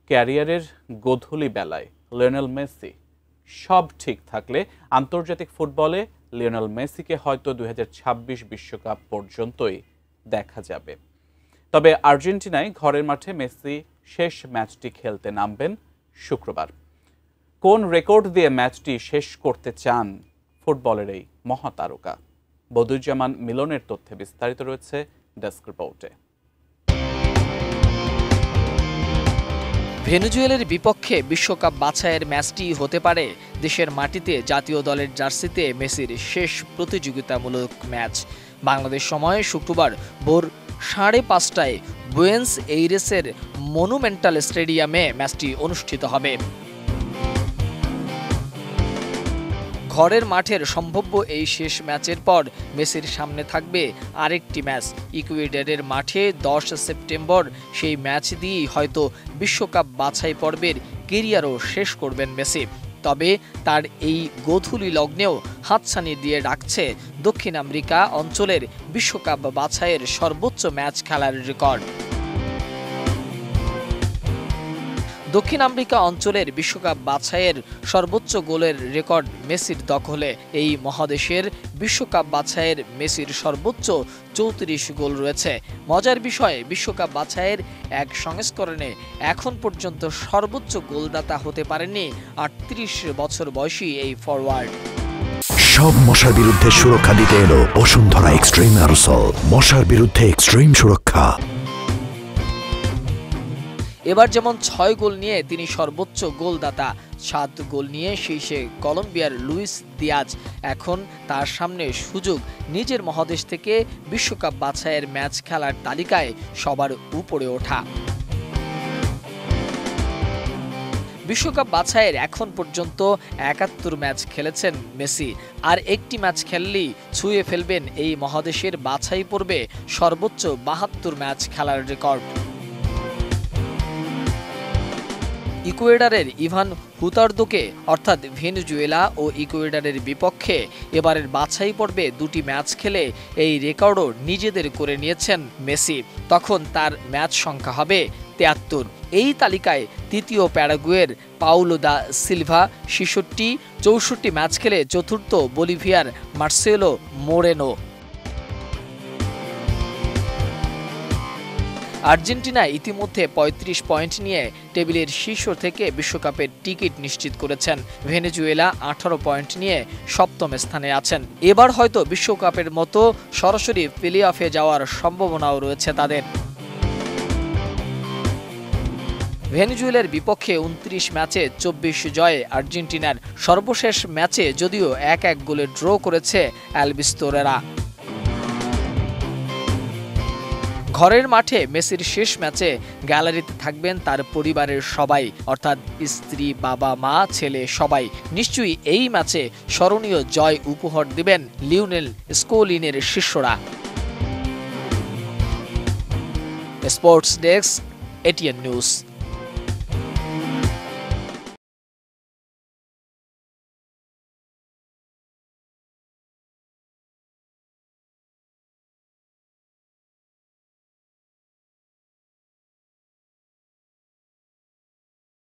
ক্যারিয়ারের গোধূলি বেলায় Lionel Messi সব ঠিক থাকলে আন্তর্জাতিক ফুটবলে লিওনেল মেসিকে হয়তো 2026 বিশ্বকাপ পর্যন্তই দেখা যাবে। তবে আর্জেন্টিনায় ঘরের মাঠে মেসি শেষ ম্যাচটি খেলতে নামবেন শুক্রবার। কোন রেকর্ড দিয়ে ম্যাচটি শেষ করতে চান ফুটবলের এই মহাতারকা? বদরুজ্জামান মিলনের তথ্যে বিস্তারিত রয়েছে ডেস্ক রিপোর্টে। ভেনেজুয়েলার বিপক্ষে বিশ্বকাপ বাছাইয়ের ম্যাচটি হতে পারে দেশের মাটিতে জাতীয় দলের জার্সিতে মেসির শেষ প্রতিযোগিতামূলক ম্যাচ। বাংলাদেশ সময় শুক্রবার ভোর 5:30টায় বুয়েন্স এইরেসের মনুমেন্টাল স্টেডিয়ামে ম্যাচটি অনুষ্ঠিত হবে। ঘরের মাঠের সম্ভাব্য এই শেষ ম্যাচের পর মেসির সামনে থাকবে আরেকটি ম্যাচ ইকুয়েডরের মাঠে 10 সেপ্টেম্বর। সেই ম্যাচ দিয়েই হয়তো বিশ্বকাপ বাছাই পর্বের কেরিয়ারও শেষ করবেন মেসি। তবে তার এই গোধূলি লগ্নেও হাতছানি দিয়ে রাখছে দক্ষিণ আমেরিকা অঞ্চলের বিশ্বকাপ বাছাইয়ের সর্বোচ্চ ম্যাচ খেলার রেকর্ড। দক্ষিণ আমেরিকা অঞ্চলের বিশ্বকাপ বাছাইয়ের সর্বোচ্চ গোলের রেকর্ড মেসির দখলে। এই মহাদেশের বিশ্বকাপ বাছাইয়ের মেসির সর্বোচ্চ 34 গোল রয়েছে। মজার বিষয়, বিশ্বকাপ বাছাইয়ের এক সংস্করণে এখন পর্যন্ত সর্বোচ্চ গোলদাতা হতে পারেননি 38 বছর বয়সী এই ফরওয়ার্ড। সব মশার বিরুদ্ধে সুরক্ষা দিতে এলো বসুন্ধরা এক্সট্রিম অ্যারোসল, মশার বিরুদ্ধে এক্সট্রিম সুরক্ষা। এবার যেমন 6 গোল নিয়ে তিনি সর্বোচ্চ গোলদাতা, 7 গোল নিয়ে শীর্ষে কলম্বিয়ার লুইস দিয়াজ। এখন তার সামনে সুযোগ নিজের মহাদেশ থেকে বিশ্বকাপ বাছাইয়ের ম্যাচ খেলার তালিকায় সবার উপরে ওঠা। বিশ্বকাপ বাছাইয়ের এখন পর্যন্ত 71 ম্যাচ খেলেছেন মেসি। আর একটি ম্যাচ খেললেই ছুঁয়ে ফেলবেন এই মহাদেশের বাছাই পর্বে সর্বোচ্চ 72 ম্যাচ খেলার রেকর্ড। ইকুয়েডরের ইভান হুতার্দোকে অর্থাৎ ভেনেজুয়েলা ও ইকুয়েডরের বিপক্ষে এবারের বাছাই পর্বে 2টি ম্যাচ খেলে এই রেকর্ডও নিজেদের করে নিয়েছেন মেসি। তখন তার ম্যাচ সংখ্যা হবে 73। এই তালিকায় তৃতীয় প্যারাগুয়ের পাউলো দা সিলভা 66, 64 ম্যাচ খেলে চতুর্থ বলিভিয়ার মার্সেলো মোরেনো। আর্জেন্টিনা ইতিমধ্যে 35 পয়েন্ট নিয়ে টেবিলের শীর্ষ থেকে বিশ্বকাপের টিকিট নিশ্চিত করেছেন। ভেনেজুয়েলা 18 পয়েন্ট নিয়ে সপ্তম স্থানে আছেন। এবার হয়তো বিশ্বকাপের মতো সরাসরি প্লে অফে যাওয়ার সম্ভাবনাও রয়েছে তাদের। ভেনেজুয়েলার বিপক্ষে 29 ম্যাচে 24 জয়ে আর্জেন্টিনার। সর্বশেষ ম্যাচে যদিও 1-1 গোলে ড্র করেছে অ্যালবিস্তোরেরা। ঘরের মাঠে মেসির শেষ ম্যাচে গ্যালারিতে থাকবেন তার পরিবারের সবাই, অর্থাৎ স্ত্রী, বাবা, মা, ছেলে সবাই। নিশ্চয়ই এই ম্যাচে স্মরণীয় জয় উপহার দিবেন লিওনেল স্কোলিনের শিষ্যরা। Sports desk, ATN news.